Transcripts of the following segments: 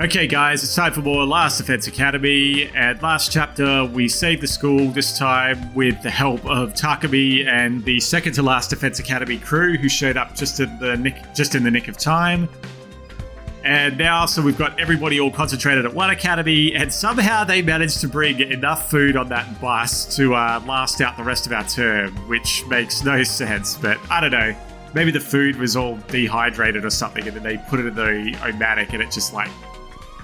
Okay guys, it's time for more Last Defense Academy, and last chapter we saved the school, this time with the help of Takumi and the second to last Defense Academy crew who showed up just in the nick of time. And now, so we've got everybody all concentrated at one academy, and somehow they managed to bring enough food on that bus to last out the rest of our term, which makes no sense, but I don't know. Maybe the food was all dehydrated or something, and then they put it in the Omatic and it just like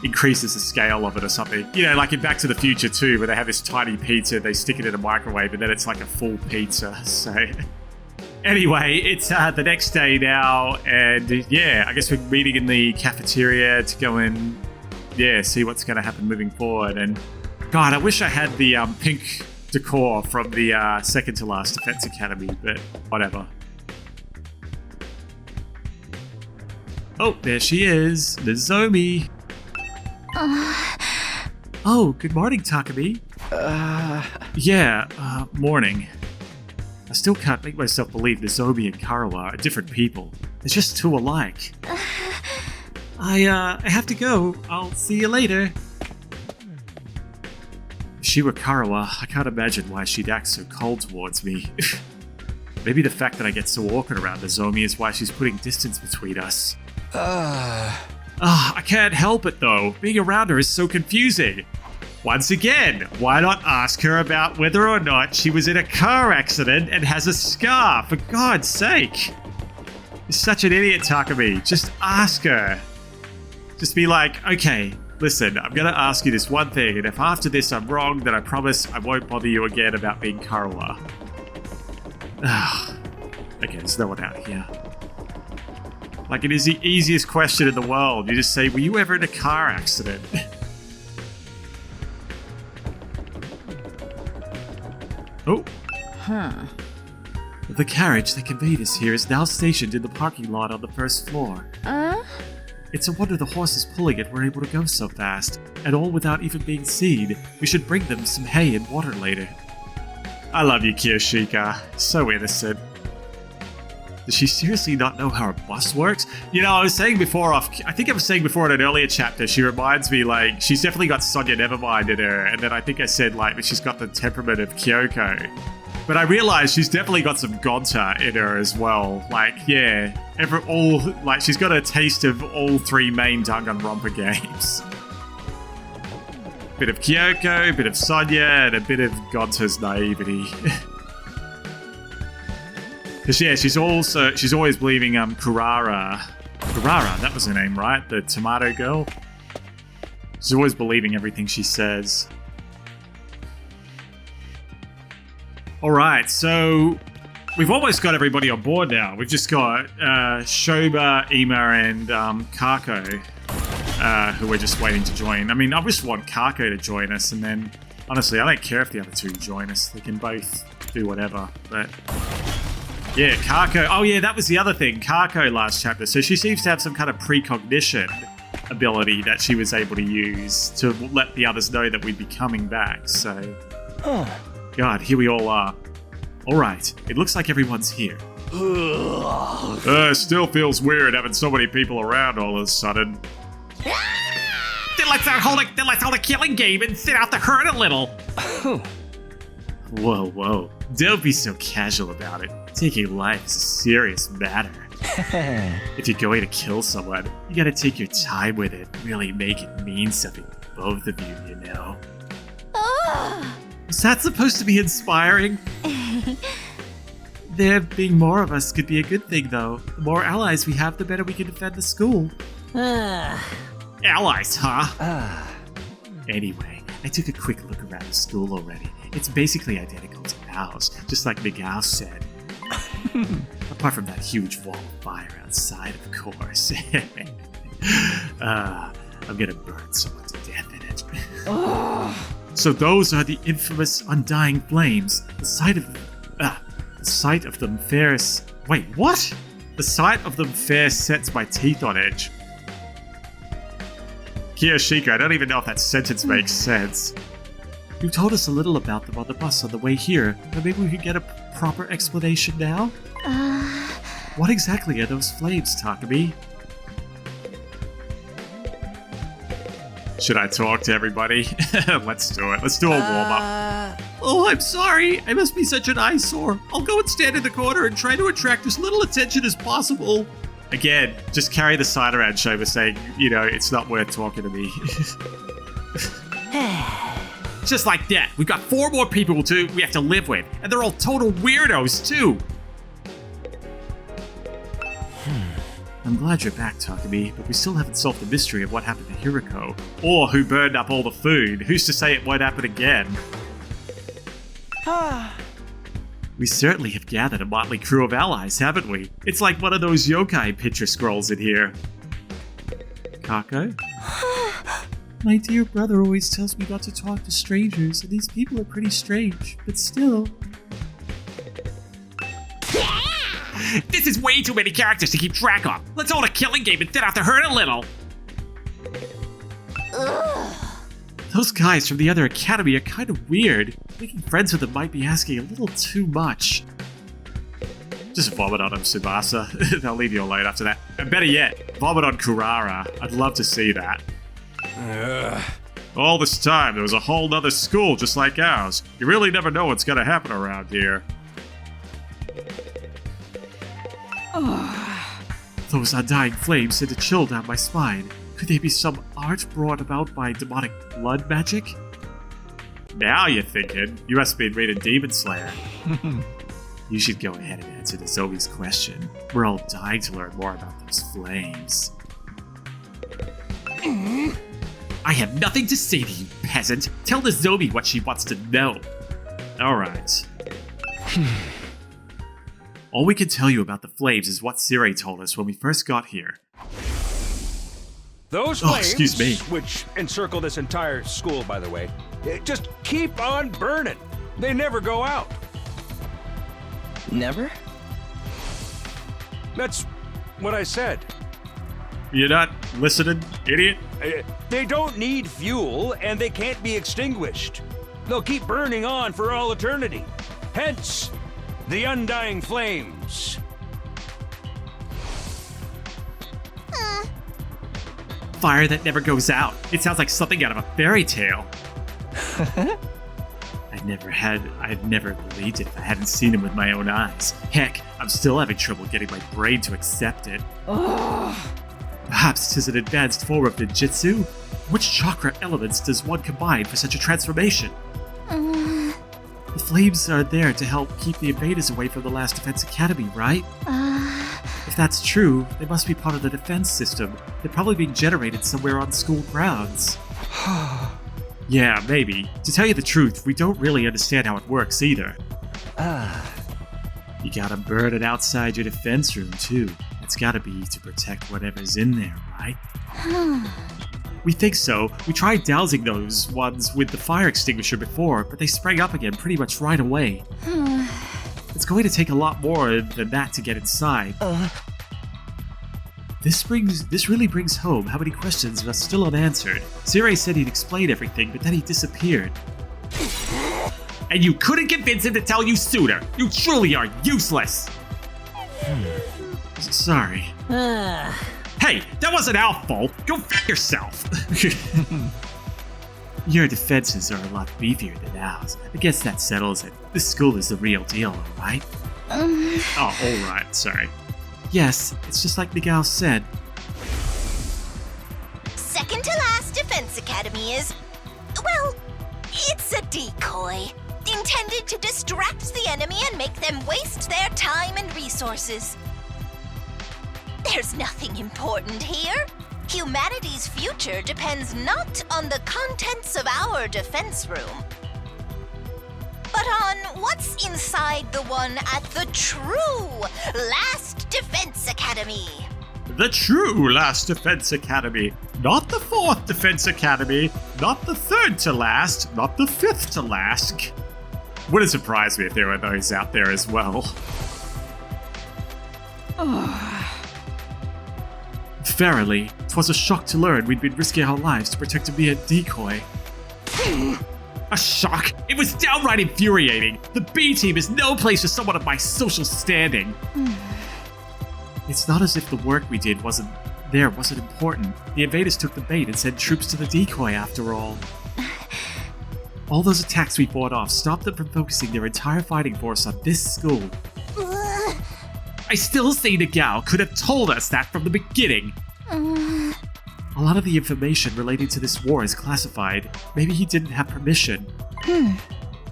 increases the scale of it or something. You know, like in Back to the Future too, where they have this tiny pizza, they stick it in a microwave, and then it's like a full pizza. So anyway, it's the next day now, and yeah, I guess we're meeting in the cafeteria to go and see what's going to happen moving forward. And God, I wish I had the pink decor from the second to last Defense Academy, but whatever. Oh, there she is, Nozomi. Oh, good morning, Takumi. Morning. I still can't make myself believe Nozomi and Karawa are different people. They're just two alike. I have to go. I'll see you later. If she were Karawa, I can't imagine why she'd act so cold towards me. Maybe the fact that I get so awkward around Nozomi is why she's putting distance between us. I can't help it though. Being around her is so confusing. Once again, why not ask her about whether or not she was in a car accident and has a scar, for God's sake? You're such an idiot, Takumi. Just ask her. Just be like, okay, listen, I'm gonna ask you this one thing, and if after this I'm wrong, then I promise I won't bother you again about being Karawa. Okay, there's no one out here. Like, it is the easiest question in the world. You just say, were you ever in a car accident? Oh. The carriage that conveyed us here is now stationed in the parking lot on the first floor. It's a wonder the horses pulling it were able to go so fast, and all without even being seen. We should bring them some hay and water later. I love you, Kiyoshika. So innocent. Does she seriously not know how a bus works? You know, I was saying before I think I was saying before in an earlier chapter, she reminds me, like, she's definitely got Sonya Nevermind in her, and then I think I said, like, she's got the temperament of Kyoko. But I realized she's definitely got some Gonta in her as well. Like, yeah, she's got a taste of all three main Danganronpa games. Bit of Kyoko, a bit of Sonya, and a bit of Gonta's naivety. Because yeah, she's always believing Kurara, that was her name, right? The tomato girl. She's always believing everything she says. Alright, so we've almost got everybody on board now. We've just got Shoba, Ima, and Kako, who we're just waiting to join. I mean, I just want Kako to join us, and then, honestly, I don't care if the other two join us. They can both do whatever, but... yeah, Kako. Oh yeah, that was the other thing. Kako last chapter. So she seems to have some kind of precognition ability that she was able to use to let the others know that we'd be coming back. So, God, here we all are. All right, it looks like everyone's here. Still feels weird having so many people around all of a sudden. Then let's hold a killing game and sit out the hurt a little. Whoa. Don't be so casual about it. Taking life is a serious matter. If you're going to kill someone, you gotta take your time with it. Really make it mean something to both of you, you know. Is that supposed to be inspiring? There being more of us could be a good thing, though. The more allies we have, the better we can defend the school. Allies, huh? Anyway, I took a quick look around the school already. It's basically identical to ours, just like Miguel said. Apart from that huge wall of fire outside, of course. I'm gonna burn someone to death in it. So those are the infamous undying flames. The sight of them fair... Wait, what? The sight of them fair sets my teeth on edge. Kiyoshika, I don't even know if that sentence makes sense. You told us a little about them on the bus on the way here, but maybe we could get a proper explanation now? What exactly are those flames, Takumi? Should I talk to everybody? Let's do it. Let's do a warm-up. Oh, I'm sorry. I must be such an eyesore. I'll go and stand in the corner and try to attract as little attention as possible. Again, just carry the sign around, Shoma, saying, it's not worth talking to me. Just like that, we've got 4 more people we have to live with, and they're all total weirdos, too. I'm glad you're back, Takumi, but we still haven't solved the mystery of what happened to Hiroko. Or who burned up all the food. Who's to say it won't happen again? We certainly have gathered a motley crew of allies, haven't we? It's like one of those yokai picture scrolls in here. Kako? My dear brother always tells me not to talk to strangers, and these people are pretty strange, but still... This is way too many characters to keep track of. Let's hold a killing game and thin out the herd a little. Those guys from the other academy are kind of weird. Making friends with them might be asking a little too much. Just vomit on them, Tsubasa. They'll leave you alone after that. And better yet, vomit on Kurara. I'd love to see that. All this time, there was a whole nother school just like ours. You really never know what's gonna happen around here. Those undying flames sent a chill down my spine. Could they be some art brought about by demonic blood magic? Now you're thinking. You must be reading Demon Slayer. You should go ahead and answer the Zoe's question. We're all dying to learn more about those flames. I have nothing to say to you, peasant. Tell the Zoe what she wants to know. Alright. All we can tell you about the flames is what Sirei told us when we first got here. Those flames, excuse me. which encircle this entire school, by the way, just keep on burning. They never go out. Never? That's what I said. You're not listening, idiot? They don't need fuel, and they can't be extinguished. They'll keep burning on for all eternity. Hence, the undying flames. Fire that never goes out. It sounds like something out of a fairy tale. I'd never believed it if I hadn't seen him with my own eyes. Heck, I'm still having trouble getting my brain to accept it. Perhaps 'tis an advanced form of ninjutsu? Which chakra elements does one combine for such a transformation? The flames are there to help keep the invaders away from the last Defense Academy, right? If that's true, they must be part of the defense system. They're probably being generated somewhere on school grounds. Yeah, maybe. To tell you the truth, we don't really understand how it works either. You gotta burn it outside your defense room, too. It's gotta be to protect whatever's in there, right? We think so. We tried dousing those ones with the fire extinguisher before, but they sprang up again pretty much right away. It's going to take a lot more than that to get inside. This really brings home how many questions are still unanswered. Sirei said he'd explain everything, but then he disappeared. And you couldn't convince him to tell you sooner. You truly are useless. Sorry. Hey, that wasn't our fault. Go f*** yourself. Your defenses are a lot beefier than ours. I guess that settles it. This school is the real deal, alright? Oh, alright, sorry. Yes, it's just like Miguel said. Second to last Defense Academy is, well, it's a decoy. Intended to distract the enemy and make them waste their time and resources. There's nothing important here. Humanity's future depends not on the contents of our defense room, but on what's inside the one at the true Last Defense Academy. The true Last Defense Academy. Not the 4th Defense Academy. Not the 3rd to last. Not the 5th to last. Wouldn't surprise me if there were those out there as well. Verily, 'twas a shock to learn we'd been risking our lives to protect a mere decoy. A shock? It was downright infuriating. The B team is no place for someone of my social standing. It's not as if the work we did wasn't there wasn't important. The invaders took the bait and sent troops to the decoy after all. All those attacks we fought off stopped them from focusing their entire fighting force on this school. I still say Nagao could have told us that from the beginning. A lot of the information relating to this war is classified. Maybe he didn't have permission.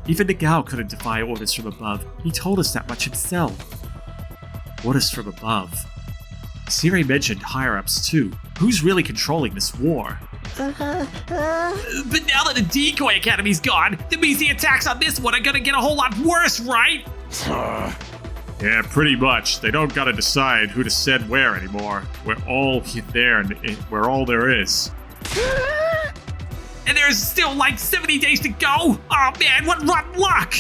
Even Nagao couldn't defy orders from above. He told us that much himself. Orders from above. Siri mentioned higher-ups too. Who's really controlling this war? But now that the Decoy Academy's gone, that means the attacks on this one are gonna get a whole lot worse, right? Yeah, pretty much. They don't gotta decide who to send where anymore. We're all there and we're all there is. And there's still like 70 days to go? Oh man, what rotten luck!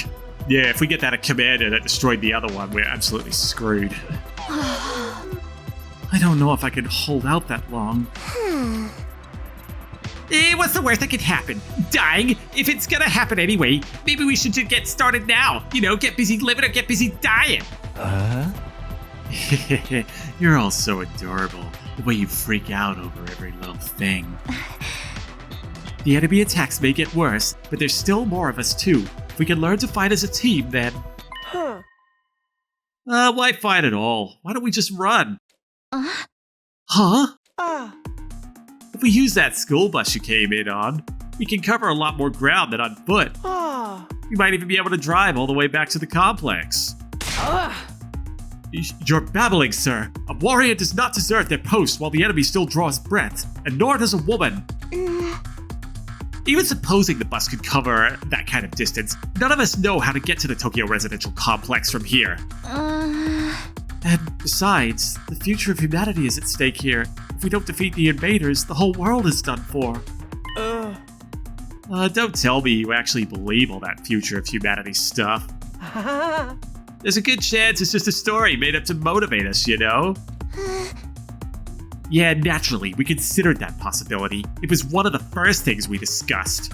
Yeah, if we get that commander that destroyed the other one, we're absolutely screwed. I don't know if I can hold out that long. What's the worst that could happen? Dying? If it's gonna happen anyway, maybe we should just get started now. You know, get busy living or get busy dying. You're all so adorable. The way you freak out over every little thing. The enemy attacks may get worse, but there's still more of us too. If we can learn to fight as a team, then... Why fight at all? Why don't we just run? Huh? If we use that school bus you came in on, we can cover a lot more ground than on foot. We might even be able to drive all the way back to the complex. You're babbling, sir. A warrior does not desert their post while the enemy still draws breath, and nor does a woman. Even supposing the bus could cover that kind of distance, none of us know how to get to the Tokyo residential complex from here. And besides, the future of humanity is at stake here. If we don't defeat the invaders, the whole world is done for. Don't tell me you actually believe all that future of humanity stuff. There's a good chance it's just a story made up to motivate us, you know? Yeah, naturally, we considered that possibility. It was one of the first things we discussed.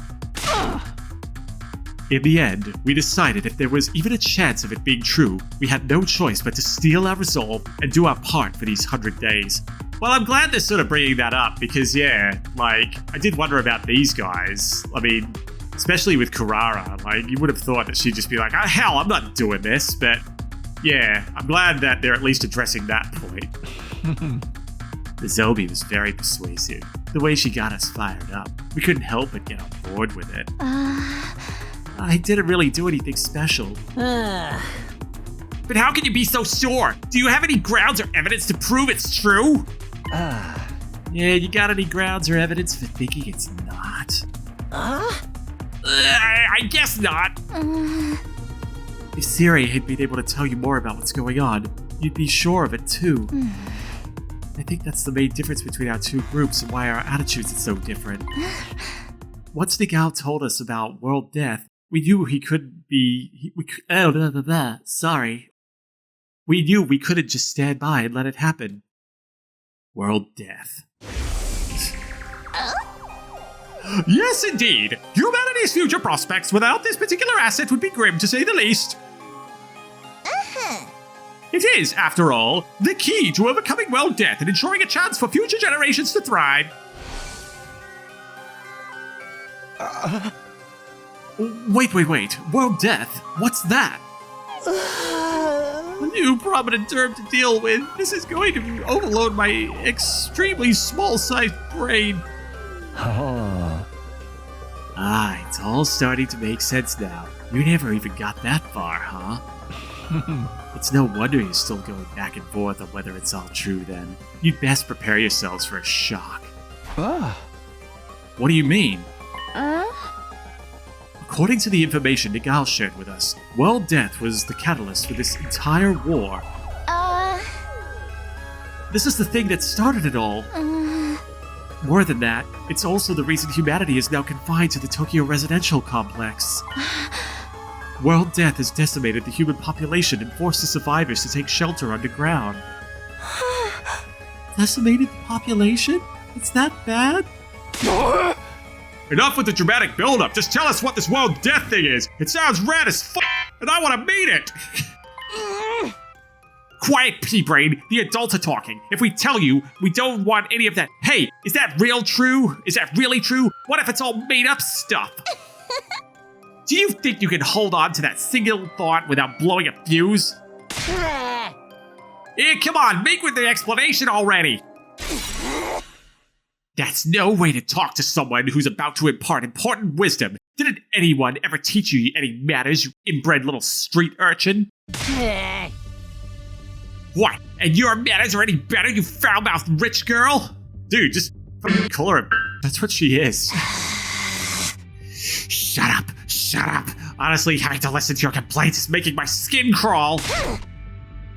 In the end, we decided if there was even a chance of it being true, we had no choice but to steel our resolve and do our part for these 100 days. Well, I'm glad they're sort of bringing that up because, yeah, like, I did wonder about these guys. I mean, especially with Kurara, like, you would have thought that she'd just be like, oh, hell, I'm not doing this, but yeah, I'm glad that they're at least addressing that point. The Zobi was very persuasive. The way she got us fired up, we couldn't help but get on board with it. I didn't really do anything special. But how can you be so sure? Do you have any grounds or evidence to prove it's true? Yeah, you got any grounds or evidence for thinking it's not? I guess not. If Siri had been able to tell you more about what's going on, you'd be sure of it too. I think that's the main difference between our two groups and why our attitudes are so different. Once Nagao told us about world death, we knew he couldn't be... Sorry. We knew we couldn't just stand by and let it happen. World death. Yes, indeed. Humanity's future prospects without this particular asset would be grim, to say the least. It is, after all, the key to overcoming world death and ensuring a chance for future generations to thrive. Wait. World death? What's that? A new prominent term to deal with. This is going to overload my extremely small-sized brain. It's all starting to make sense now. You never even got that far, huh? It's no wonder you're still going back and forth on whether it's all true then. You'd best prepare yourselves for a shock. What do you mean? According to the information Nagao shared with us, world death was the catalyst for this entire war. This is the thing that started it all. More than that, it's also the reason humanity is now confined to the Tokyo residential complex. World death has decimated the human population and forced the survivors to take shelter underground. Decimated the population? It's that bad? Enough with the dramatic build-up. Just tell us what this world death thing is. It sounds rad as f***, and I want to meet it. Quiet, pea-brain. The adults are talking. If we tell you, we don't want any of that. Hey, is that real true? Is that really true? What if it's all made-up stuff? Do you think you can hold on to that single thought without blowing a fuse? Come on, make with the explanation already. That's no way to talk to someone who's about to impart important wisdom. Didn't anyone ever teach you any manners, you inbred little street urchin? What? And your manners are any better, you foul-mouthed rich girl? Dude, just fucking call her. That's what she is. Shut up. Shut up. Honestly, having to listen to your complaints is making my skin crawl.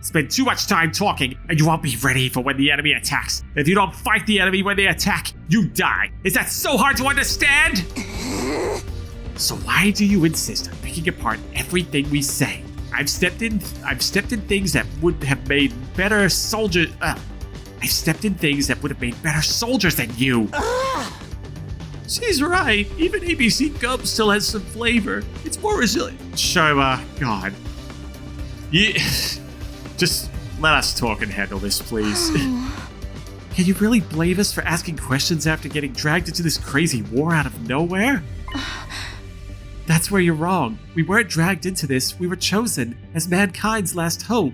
Spend too much time talking, and you won't be ready for when the enemy attacks. If you don't fight the enemy when they attack, you die. Is that so hard to understand? So why do you insist on picking apart everything we say? I've stepped in things that would have made better soldiers. I've stepped in things that would have made better soldiers than you. She's right. Even ABC gum still has some flavor. It's more resilient. Shoma, God. Just let us talk and handle this, please. Can you really blame us for asking questions after getting dragged into this crazy war out of nowhere? That's where you're wrong. We weren't dragged into this. We were chosen as mankind's last hope.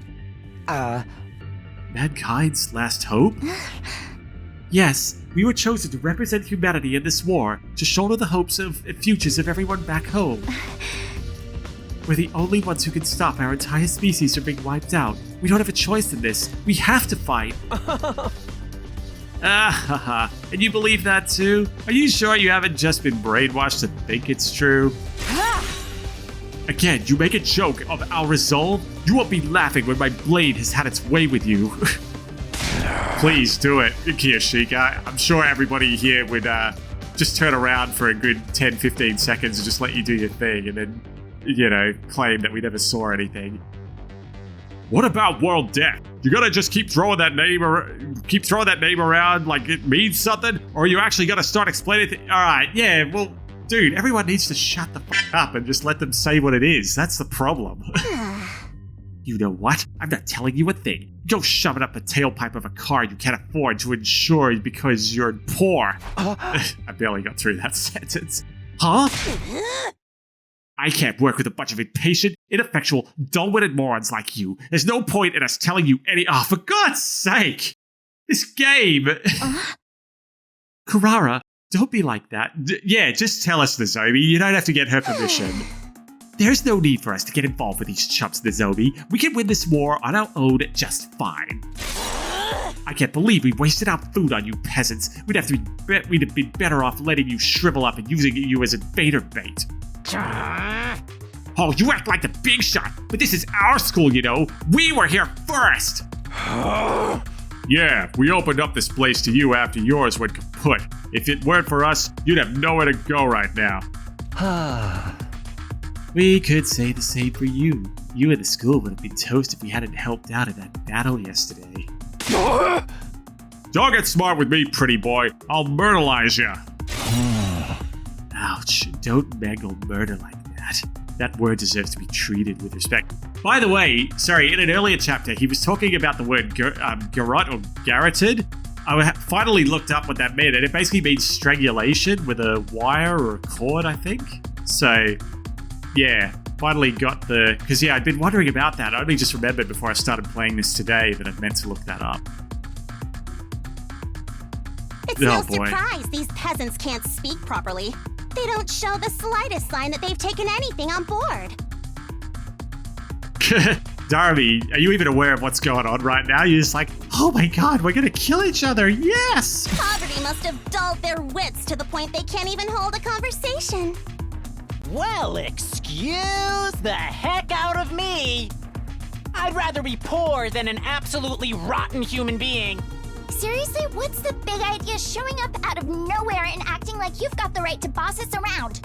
Mankind's last hope? Yes, we were chosen to represent humanity in this war, to shoulder the hopes and futures of everyone back home. We're the only ones who can stop our entire species from being wiped out. We don't have a choice in this. We have to fight. And you believe that too? Are you sure you haven't just been brainwashed to think it's true? Again, you make a joke of our resolve? You won't be laughing when my blade has had its way with you. Please do it, Kiyashika. I'm sure everybody here would just turn around for a good 10-15 seconds and just let you do your thing and then, claim that we never saw anything. What about world death? You gotta just keep throwing that name around like it means something? Or are you actually gonna start explaining Alright, yeah, well, dude, everyone needs to shut the fuck up and just let them say what it is. That's the problem. You know what? I'm not telling you a thing. Go shove it up the tailpipe of a car you can't afford to insure because you're poor. I barely got through that sentence. Huh? I can't work with a bunch of impatient, ineffectual, dull-witted morons like you. There's no point in us telling you any— for God's sake! This game! Karara, don't be like that. Yeah, just tell us, Nozomi. You don't have to get her permission. There's no need for us to get involved with these chumps, Nozomi. We can win this war on our own just fine. I can't believe we wasted our food on you peasants. We'd have been better off letting you shrivel up and using you as invader bait. Oh, you act like the big shot, but this is our school, you know. We were here first. Yeah, we opened up this place to you after yours went kaput. If it weren't for us, you'd have nowhere to go right now. We could say the same for you. You and the school would have been toast if we hadn't helped out in that battle yesterday. Don't get smart with me, pretty boy. I'll myrtleize ya. Ouch, don't mangle murder like that. That word deserves to be treated with respect. By the way, sorry, in an earlier chapter, he was talking about the word garrote or garroted. I finally looked up what that meant, and it basically means strangulation with a wire or a cord, I think. So, yeah, finally got the... Because, yeah, I'd been wondering about that. I only just remembered before I started playing this today that I'd meant to look that up. It's no surprise these peasants can't speak properly. They don't show the slightest sign that they've taken anything on board. Darby, are you even aware of what's going on right now? You're just like, oh my god, we're gonna kill each other, yes! Poverty must have dulled their wits to the point they can't even hold a conversation. Well, excuse the heck out of me! I'd rather be poor than an absolutely rotten human being. Seriously, what's the big idea showing up out of nowhere and acting like you've got the right to boss us around?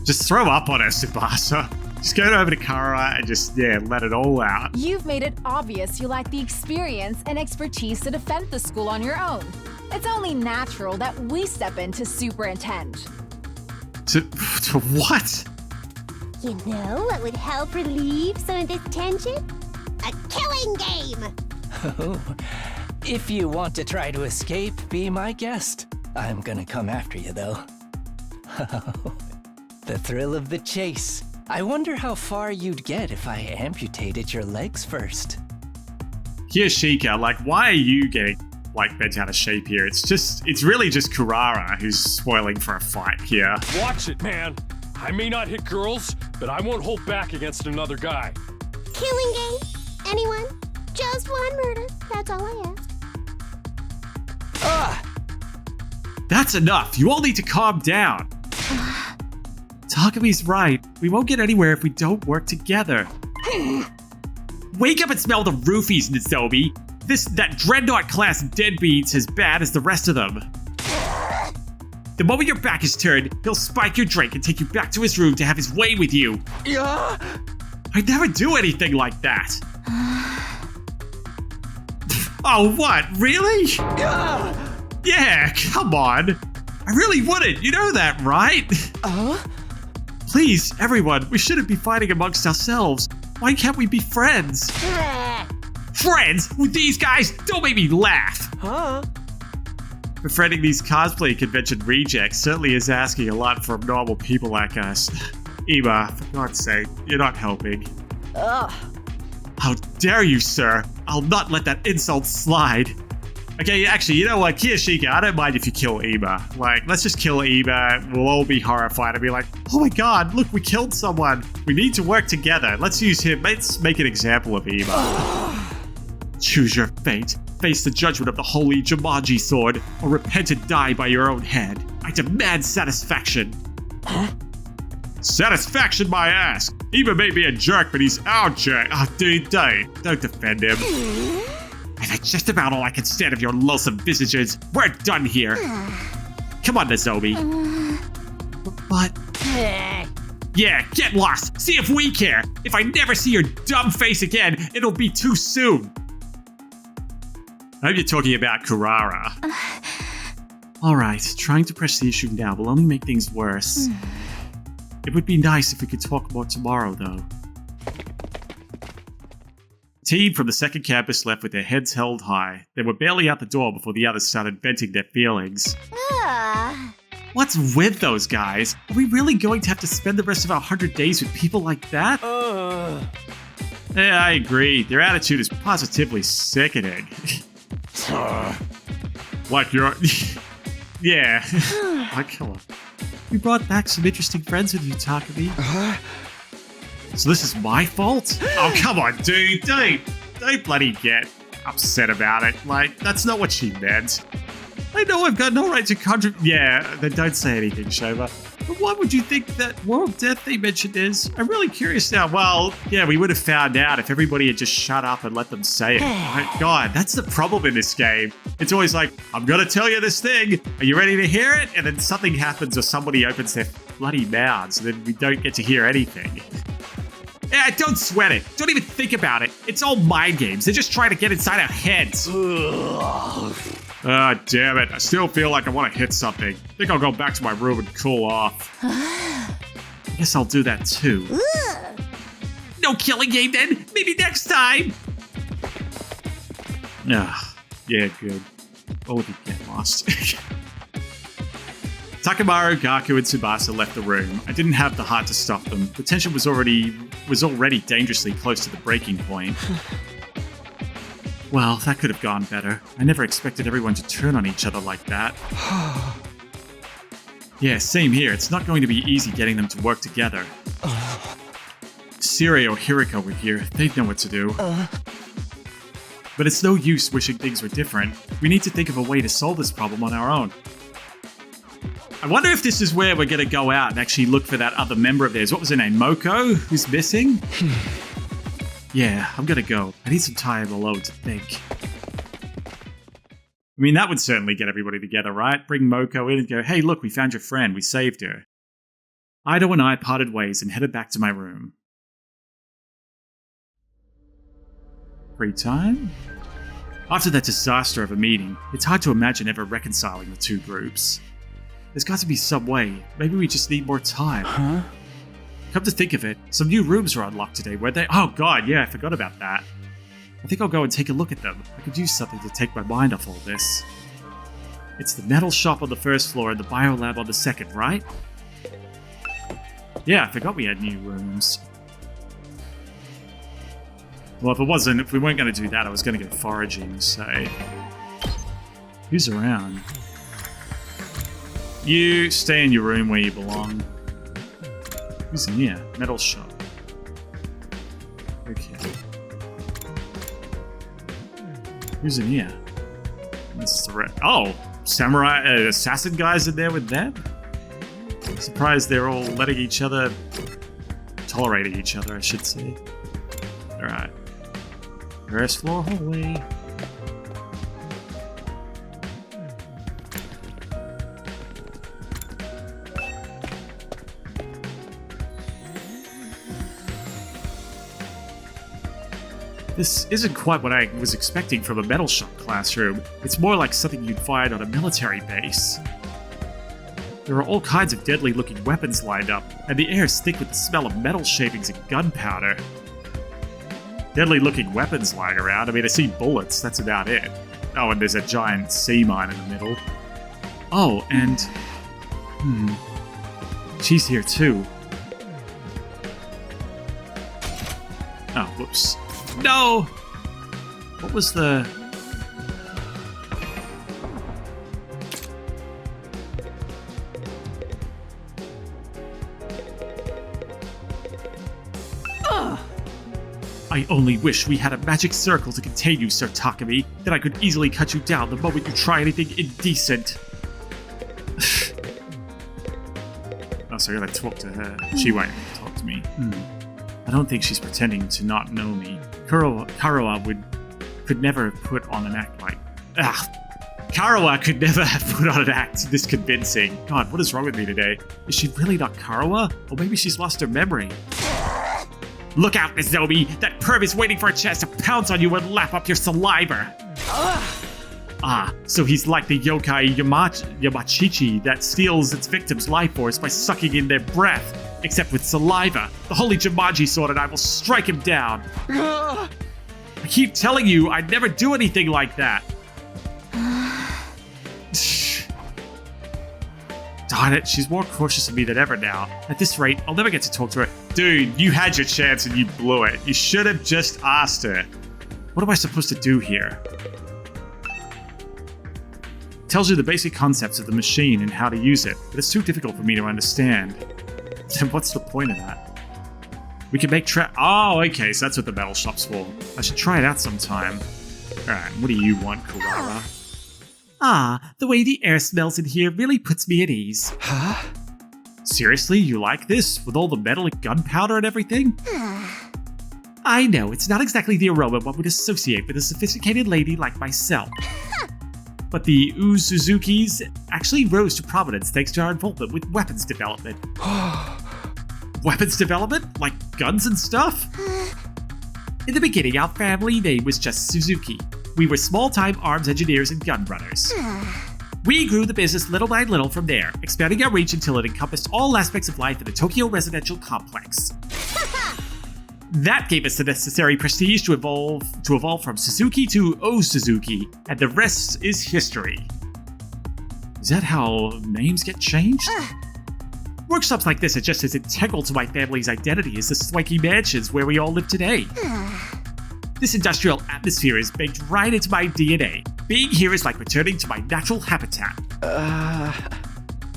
Just throw up on us, Tsubasa. Just go over to Kara and just, let it all out. You've made it obvious you lack the experience and expertise to defend the school on your own. It's only natural that we step in to superintend. To what? You know what would help relieve some of this tension? A killing killing game! Oh, if you want to try to escape, be my guest. I'm gonna come after you, though. The thrill of the chase. I wonder how far you'd get if I amputated your legs first. Kiyoshika, like, why are you getting, like, bent out of shape here? It's really just Kurara who's spoiling for a fight here. Watch it, man. I may not hit girls, but I won't hold back against another guy. Killing game? Anyone? Just one murder. That's all I ask. That's enough. You all need to calm down. Takami's right. We won't get anywhere if we don't work together. Wake up and smell the roofies, Nozomi. That Dreadnought class deadbeat's as bad as the rest of them. The moment your back is turned, he'll spike your drink and take you back to his room to have his way with you. Yeah. I'd never do anything like that. Oh, what? Really? Yeah, come on. I really wouldn't. You know that, right? Please, everyone, we shouldn't be fighting amongst ourselves. Why can't we be friends? Friends? With these guys? Don't make me laugh. Befriending these cosplay convention rejects certainly is asking a lot from normal people like us. Ema, for God's sake, you're not helping. How dare you, sir? I'll not let that insult slide. Okay, actually, you know what, Kiyoshika, I don't mind if you kill Ema. Like, let's just kill Ema, we'll all be horrified and be like, oh my god, look, we killed someone. We need to work together. Let's use him, let's make an example of Ema. Choose your fate. Face the judgment of the holy Jumanji sword, or repent and die by your own hand. I demand satisfaction. Satisfaction, my ass! Ema may be a jerk, but he's our jerk. Oh, dude, don't defend him. And that's just about all I can stand of your loathsome visages. We're done here. Come on, Nozomi. But... yeah, get lost. See if we care. If I never see your dumb face again, it'll be too soon. I hope you're talking about Kurara. Alright, trying to press the issue now will only make things worse. It would be nice if we could talk more tomorrow, though. The team from the second campus left with their heads held high. They were barely out the door before the others started venting their feelings. What's with those guys? Are we really going to have to spend the rest of our 100 days with people like that? Yeah, I agree. Their attitude is positively sickening. Like you're... yeah. Like, come on. We brought back some interesting friends with you, Takami. So this is my fault? Oh, come on, dude. Don't bloody get upset about it. Like, that's not what she meant. I know I've got no right to contribute. Yeah, then don't say anything, Shova. But what would you think that world death they mentioned is? I'm really curious now. Well, yeah, we would have found out if everybody had just shut up and let them say it. My God, that's the problem in this game. It's always like, I'm gonna tell you this thing. Are you ready to hear it? And then something happens or somebody opens their bloody mouths and then we don't get to hear anything. Yeah, don't sweat it. Don't even think about it. It's all mind games. They're just trying to get inside our heads. Ah, damn it. I still feel like I want to hit something. I think I'll go back to my room and cool off. I guess I'll do that too. No killing game then. Maybe next time. Yeah, good. Oh, if you get lost. Takamaru, Gaku, and Tsubasa left the room. I didn't have the heart to stop them. The tension was already dangerously close to the breaking point. Well, that could have gone better. I never expected everyone to turn on each other like that. Yeah, same here. It's not going to be easy getting them to work together. Siri or Hiriko were here. They'd know what to do. But it's no use wishing things were different. We need to think of a way to solve this problem on our own. I wonder if this is where we're going to go out and actually look for that other member of theirs. What was her name? Moko? Who's missing? Yeah, I'm going to go. I need some time alone to think. I mean, that would certainly get everybody together, right? Bring Moko in and go, hey, look, we found your friend. We saved her. Ido and I parted ways and headed back to my room. Free time? After that disaster of a meeting, it's hard to imagine ever reconciling the two groups. There's got to be some way. Maybe we just need more time. Huh? Come to think of it, some new rooms were unlocked today, weren't they? Oh god, yeah, I forgot about that. I think I'll go and take a look at them. I could use something to take my mind off all this. It's the metal shop on the first floor and the biolab on the second, right? Yeah, I forgot we had new rooms. Well, if we weren't going to do that, I was going to go foraging, so... Who's around? You stay in your room where you belong. Who's in here? Metal shop. Okay. Who's in here? This is the oh! Samurai assassin guys in there with them? I'm surprised they're all letting each other... tolerating each other, I should say. Alright. First floor hallway. This isn't quite what I was expecting from a metal shop classroom. It's more like something you'd find on a military base. There are all kinds of deadly-looking weapons lined up, and the air is thick with the smell of metal shavings and gunpowder. Deadly-looking weapons lying around. I mean, I see bullets, that's about it. Oh, and there's a giant sea mine in the middle. Oh, and... she's here too. Oh, whoops. No! What was the... I only wish we had a magic circle to contain you, Sir Takumi. Then I could easily cut you down the moment you try anything indecent. Oh, so I gotta talk to her. She won't talk to me. I don't think she's pretending to not know me. Karawa could never have put on an act like... Karawa could never have put on an act this convincing. God, what is wrong with me today? Is she really not Karawa? Or maybe she's lost her memory. Look out, Nozomi! That perv is waiting for a chance to pounce on you and lap up your saliva! So he's like the yokai Yamachichi that steals its victim's life force by sucking in their breath, except with saliva. The holy Jumanji sword and I will strike him down. I keep telling you, I'd never do anything like that. Darn it, she's more cautious of me than ever now. At this rate, I'll never get to talk to her. Dude, you had your chance and you blew it. You should have just asked her. What am I supposed to do here? Tells you the basic concepts of the machine and how to use it, but it's too difficult for me to understand. Then what's the point of that? We can make Oh, okay, so that's what the metal shop's for. I should try it out sometime. Alright, what do you want, Kurawa? The way the air smells in here really puts me at ease. Huh? Seriously, you like this? With all the metal and gunpowder and everything? I know, it's not exactly the aroma one would associate with a sophisticated lady like myself. But the Suzukis actually rose to prominence thanks to our involvement with weapons development. Weapons development? Like guns and stuff? In the beginning, our family name was just Suzuki. We were small-time arms engineers and gun runners. We grew the business little by little from there, expanding our reach until it encompassed all aspects of life in the Tokyo residential complex. That gave us the necessary prestige to evolve from Suzuki to Suzuki, and the rest is history. Is that how names get changed? Workshops like this are just as integral to my family's identity as the swanky mansions where we all live today. This industrial atmosphere is baked right into my DNA. Being here is like returning to my natural habitat.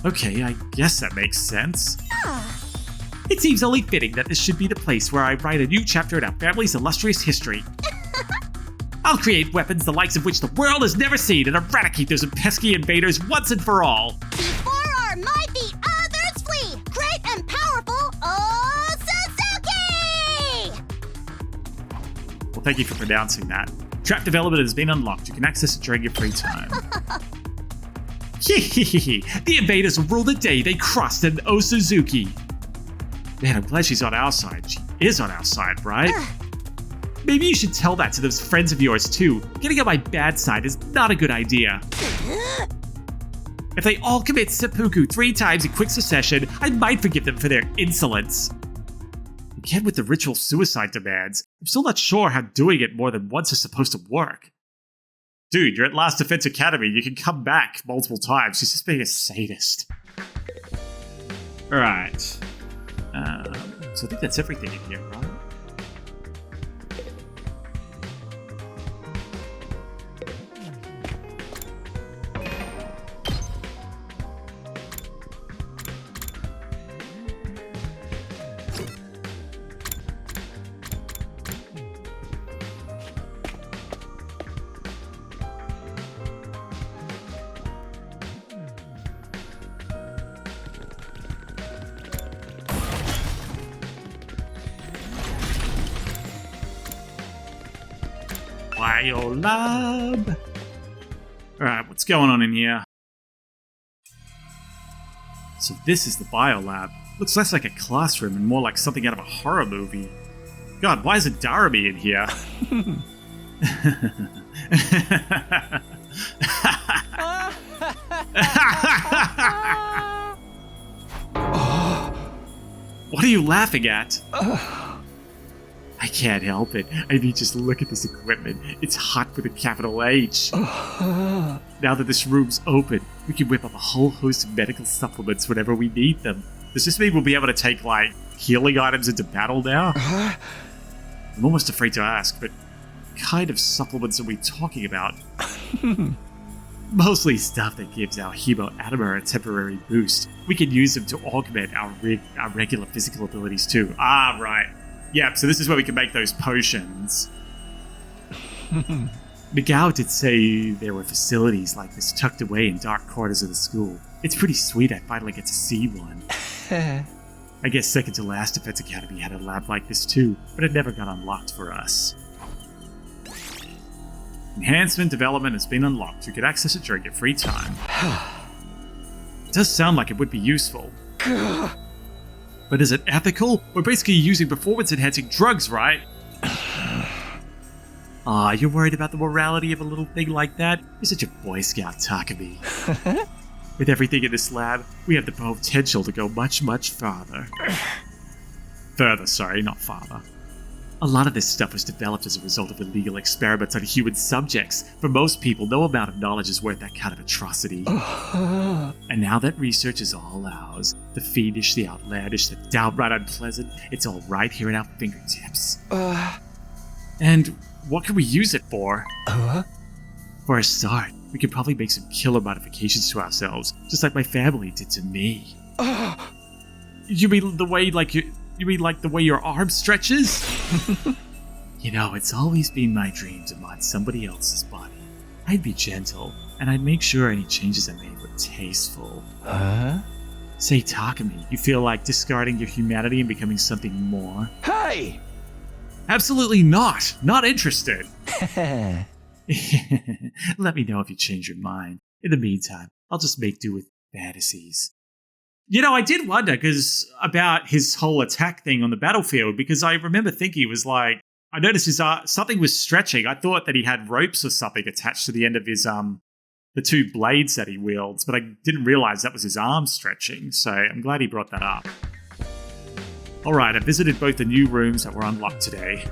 Okay, I guess that makes sense. It seems only fitting that this should be the place where I write a new chapter in our family's illustrious history. I'll create weapons the likes of which the world has never seen and eradicate those pesky invaders once and for all. Before our mighty others flee, great and powerful Suzuki! Well, thank you for pronouncing that. Trap development has been unlocked. You can access it during your free time. The invaders will rule the day they crossed an Suzuki. Man, I'm glad she's on our side. She is on our side, right? Maybe you should tell that to those friends of yours too. Getting on my bad side is not a good idea. If they all commit seppuku 3 times in quick succession, I might forgive them for their insolence. In Again with the ritual suicide demands. I'm still not sure how doing it more than once is supposed to work. Dude, you're at Last Defense Academy. You can come back multiple times. He's just being a sadist. Alright. So I think that's everything in here, right? Biolab. Alright, what's going on in here? So this is the biolab. Looks less like a classroom and more like something out of a horror movie. God, why is a Darby in here? What are you laughing at? I can't help it. I mean, just look at this equipment. It's hot with a capital H. Now that this room's open, we can whip up a whole host of medical supplements whenever we need them. Does this mean we'll be able to take, like, healing items into battle now? I'm almost afraid to ask, but what kind of supplements are we talking about? Mostly stuff that gives our hemoatomer a temporary boost. We can use them to augment our regular physical abilities too. Ah, right. Yeah, so this is where we can make those potions. Miguel did say there were facilities like this tucked away in dark corners of the school. It's pretty sweet I finally get to see one. I guess second to last Defense Academy had a lab like this too, but it never got unlocked for us. Enhancement development has been unlocked. You can access it during your free time. It does sound like it would be useful. But is it ethical? We're basically using performance-enhancing drugs, right? Aw, you're worried about the morality of a little thing like that? You're such a Boy Scout, Takumi. With everything in this lab, we have the potential to go much, much farther. Further, sorry, not farther. A lot of this stuff was developed as a result of illegal experiments on human subjects. For most people, no amount of knowledge is worth that kind of atrocity. And now that research is all ours, the fiendish, the outlandish, the downright unpleasant, it's all right here at our fingertips. And what can we use it for? For a start, we could probably make some killer modifications to ourselves, just like my family did to me. You mean the way, like, You mean like the way your arm stretches? You know, it's always been my dream to mod somebody else's body. I'd be gentle, and I'd make sure any changes I made were tasteful. Say, Takumi, you feel like discarding your humanity and becoming something more? Hey! Absolutely not! Not interested! Let me know if you change your mind. In the meantime, I'll just make do with fantasies. You know, I did wonder about his whole attack thing on the battlefield, because I remember thinking it was like, I noticed his something was stretching. I thought that he had ropes or something attached to the end of his the two blades that he wields, but I didn't realize that was his arm stretching, so I'm glad he brought that up. Alright, I visited both the new rooms that were unlocked today.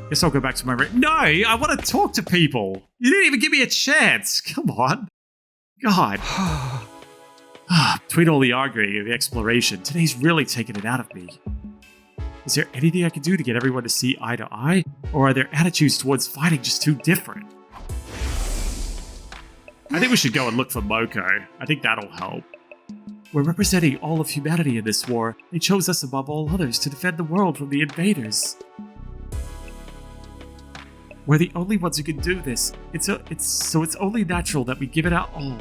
Guess I'll go back to my room. No, I want to talk to people! You didn't even give me a chance! Come on. God. Between all the arguing and the exploration, today's really taken it out of me. Is there anything I can do to get everyone to see eye to eye? Or are their attitudes towards fighting just too different? I think we should go and look for Moko. I think that'll help. We're representing all of humanity in this war. They chose us above all others to defend the world from the invaders. We're the only ones who can do this. It's only natural that we give it our all.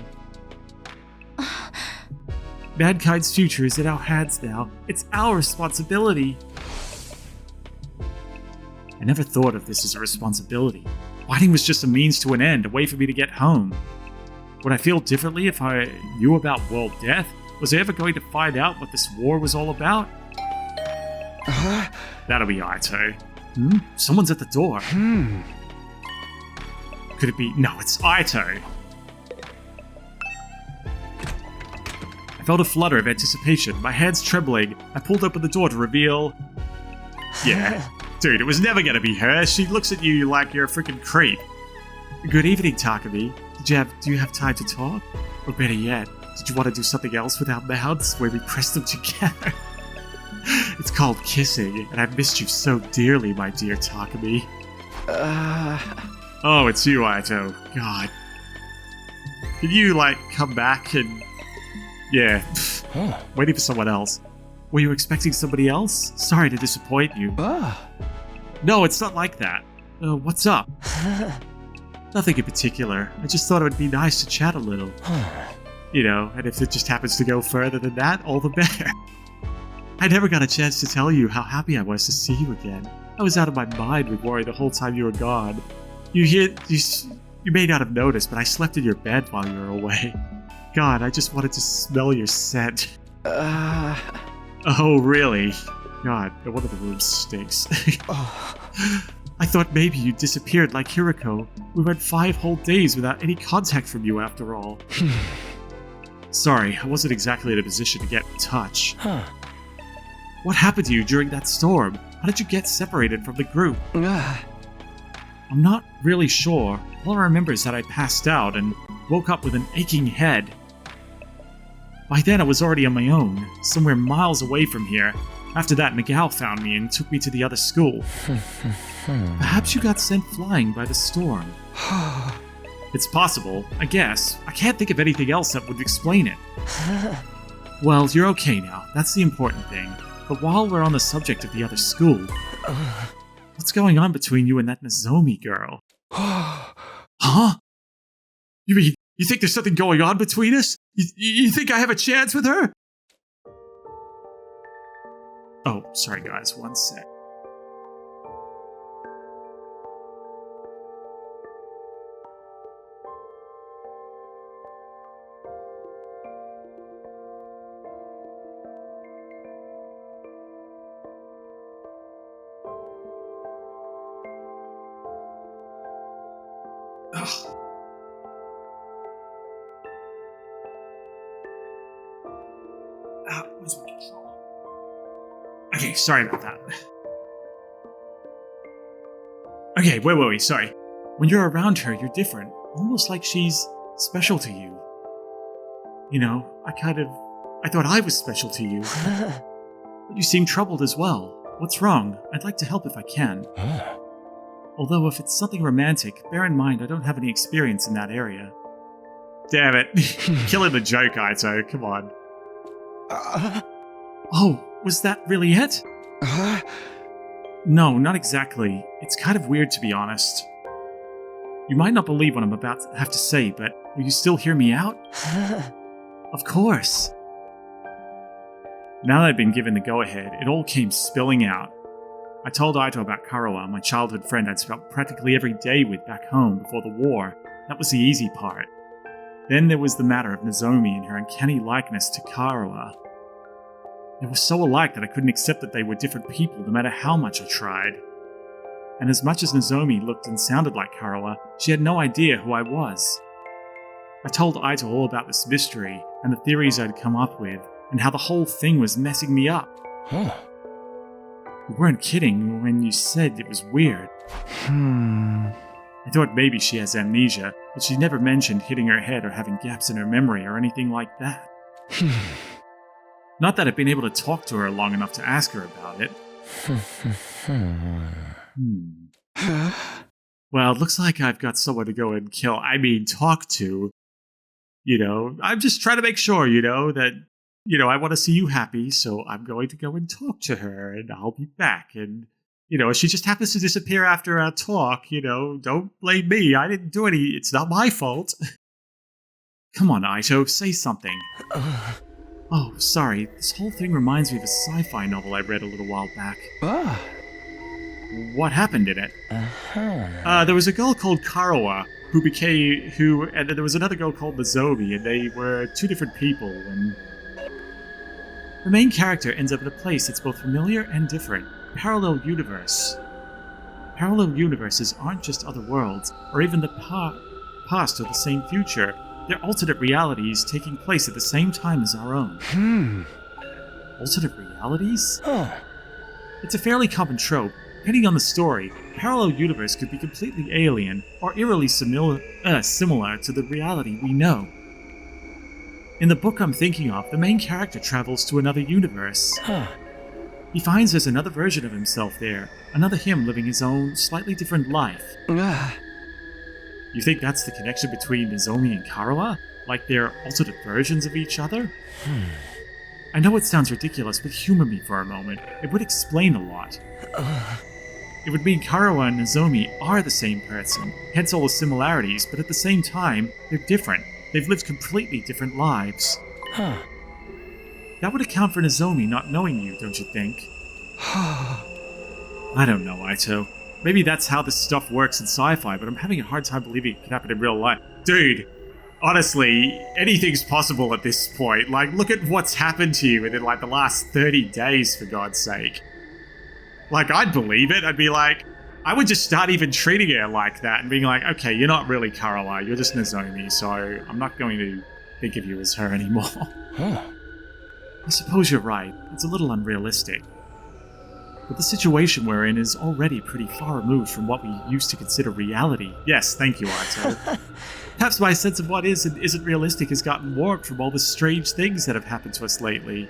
Mankind's future is in our hands now. It's our responsibility. I never thought of this as a responsibility. Fighting was just a means to an end, a way for me to get home. Would I feel differently if I knew about world death? Was I ever going to find out what this war was all about? That'll be Aito. Someone's at the door. Could it be? No, it's Aito. I felt a flutter of anticipation, my hands trembling. I pulled open the door to reveal... Yeah. Dude, it was never gonna be her. She looks at you like you're a freaking creep. Good evening, Takumi. Do you have time to talk? Or better yet, did you want to do something else with our mouths where we press them together? It's called kissing, and I've missed you so dearly, my dear Takumi. Oh, it's you, Aito. God. Can you, come back and... Yeah, waiting for someone else. Were you expecting somebody else? Sorry to disappoint you. No, it's not like that. What's up? Nothing in particular. I just thought it would be nice to chat a little. And if it just happens to go further than that, all the better. I never got a chance to tell you how happy I was to see you again. I was out of my mind with worry the whole time you were gone. You may not have noticed, but I slept in your bed while you were away. God, I just wanted to smell your scent. Oh, really? God, no wonder the room stinks. I thought maybe you disappeared like Hiriko. We went 5 whole days without any contact from you after all. Sorry, I wasn't exactly in a position to get in touch. What happened to you during that storm? How did you get separated from the group? I'm not really sure. All I remember is that I passed out and woke up with an aching head. By then I was already on my own, somewhere miles away from here. After that, Miguel found me and took me to the other school. Perhaps you got sent flying by the storm. It's possible, I guess. I can't think of anything else that would explain it. Well, you're okay now. That's the important thing. But while we're on the subject of the other school, what's going on between you and that Nozomi girl? Huh? You mean, you think there's something going on between us? You think I have a chance with her? Oh, sorry guys, one sec. Where's my controller? Okay, sorry about that. Okay, wait, sorry. When you're around her, you're different. Almost like she's special to you. I thought I was special to you. But you seem troubled as well. What's wrong? I'd like to help if I can. Although if it's something romantic, bear in mind I don't have any experience in that area. Damn it. Killing the joke, Aito. Come on. Oh, was that really it? No, not exactly. It's kind of weird, to be honest. You might not believe what I'm about to have to say, but will you still hear me out? Of course. Now that I'd been given the go-ahead, it all came spilling out. I told Aito about Karawa, my childhood friend I'd spent practically every day with back home before the war. That was the easy part. Then there was the matter of Nozomi and her uncanny likeness to Karawa. They were so alike that I couldn't accept that they were different people no matter how much I tried. And as much as Nozomi looked and sounded like Karawa, she had no idea who I was. I told Aito all about this mystery and the theories I'd come up with, and how the whole thing was messing me up. You weren't kidding when you said it was weird. I thought maybe she has amnesia, but she never mentioned hitting her head or having gaps in her memory or anything like that. Not that I've been able to talk to her long enough to ask her about it. Well, it looks like I've got someone to go and talk to. I'm just trying to make sure, that, I want to see you happy, so I'm going to go and talk to her, and I'll be back. And, if she just happens to disappear after our talk, don't blame me. I didn't do any. It's not my fault. Come on, Aito, say something. Oh, sorry. This whole thing reminds me of a sci-fi novel I read a little while back. What happened in it? There was a girl called Karawa and then there was another girl called Nozomi, and they were two different people, and the main character ends up in a place that's both familiar and different. Parallel universe. Parallel universes aren't just other worlds, or even the past or the same future. They're alternate realities taking place at the same time as our own. Alternate realities? It's a fairly common trope. Depending on the story, a parallel universe could be completely alien or eerily similar to the reality we know. In the book I'm thinking of, the main character travels to another universe. He finds there's another version of himself there, another him living his own, slightly different life. You think that's the connection between Nozomi and Karawa? Like they're alternate versions of each other? I know it sounds ridiculous, but humor me for a moment. It would explain a lot. It would mean Karawa and Nozomi are the same person, hence all the similarities, but at the same time, they're different. They've lived completely different lives. That would account for Nozomi not knowing you, don't you think? I don't know, Aito. Maybe that's how this stuff works in sci-fi, but I'm having a hard time believing it could happen in real life. Dude, honestly, anything's possible at this point. Like, look at what's happened to you within, like, the last 30 days, for God's sake. Like, I'd believe it. I'd be like, I would just start even treating her like that and being like, okay, you're not really Karawa, you're just Nozomi, so I'm not going to think of you as her anymore. I suppose you're right. It's a little unrealistic. But the situation we're in is already pretty far removed from what we used to consider reality. Yes, thank you, Aito. Perhaps my sense of what is and isn't realistic has gotten warped from all the strange things that have happened to us lately.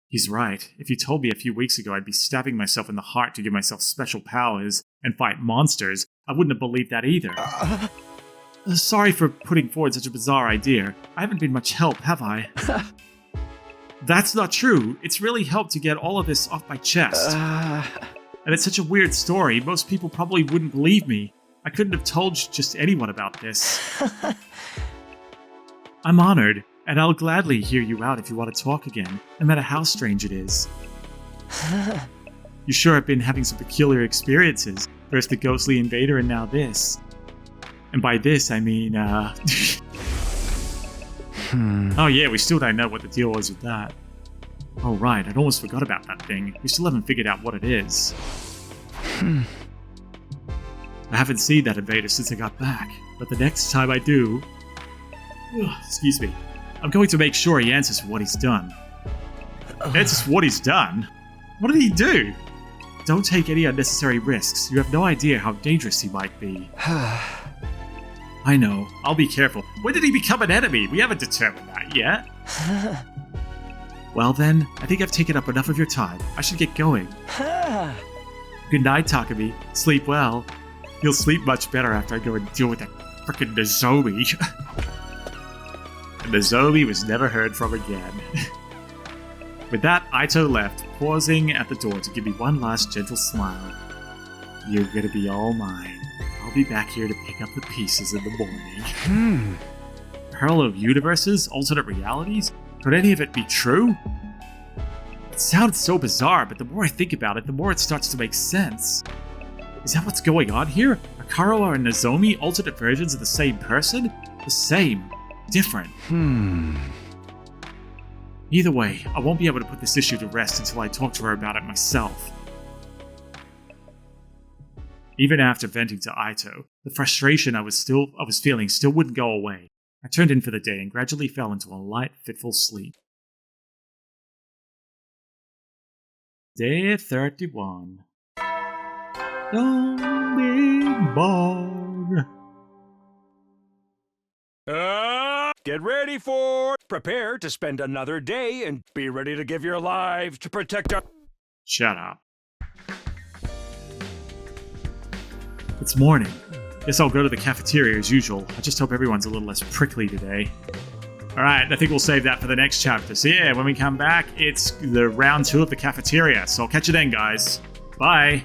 He's right. If you told me a few weeks ago I'd be stabbing myself in the heart to give myself special powers and fight monsters, I wouldn't have believed that either. Sorry for putting forward such a bizarre idea. I haven't been much help, have I? That's not true. It's really helped to get all of this off my chest. And it's such a weird story, most people probably wouldn't believe me. I couldn't have told just anyone about this. I'm honored, and I'll gladly hear you out if you want to talk again, no matter how strange it is. You sure have been having some peculiar experiences. First the ghostly invader and now this. And by this, I mean, Oh yeah, we still don't know what the deal was with that. Oh right, I'd almost forgot about that thing. We still haven't figured out what it is. I haven't seen that invader since I got back, but the next time I do... excuse me. I'm going to make sure he answers for what he's done. Answers for what he's done? What did he do? Don't take any unnecessary risks. You have no idea how dangerous he might be. I know. I'll be careful. When did he become an enemy? We haven't determined that yet. Well then, I think I've taken up enough of your time. I should get going. Good night, Takumi. Sleep well. You'll sleep much better after I go and deal with that frickin' Nozomi. And Nozomi was never heard from again. With that, Aito left, pausing at the door to give me one last gentle smile. You're gonna be all mine. I'll be back here to pick up the pieces in the morning. Parallel universes? Alternate realities? Could any of it be true? It sounds so bizarre, but the more I think about it, the more it starts to make sense. Is that what's going on here? Are Karawa and Nozomi alternate versions of the same person? The same. Different. Either way, I won't be able to put this issue to rest until I talk to her about it myself. Even after venting to Aito, the frustration I was feeling still wouldn't go away. I turned in for the day and gradually fell into a light, fitful sleep. Day 31. Don't be bored. Get ready for... Prepare to spend another day and be ready to give your lives to protect our... Shut up. It's morning. Guess I'll go to the cafeteria as usual. I just hope everyone's a little less prickly today. Alright, I think we'll save that for the next chapter. So yeah, when we come back, it's the round 2 of the cafeteria. So I'll catch you then, guys. Bye!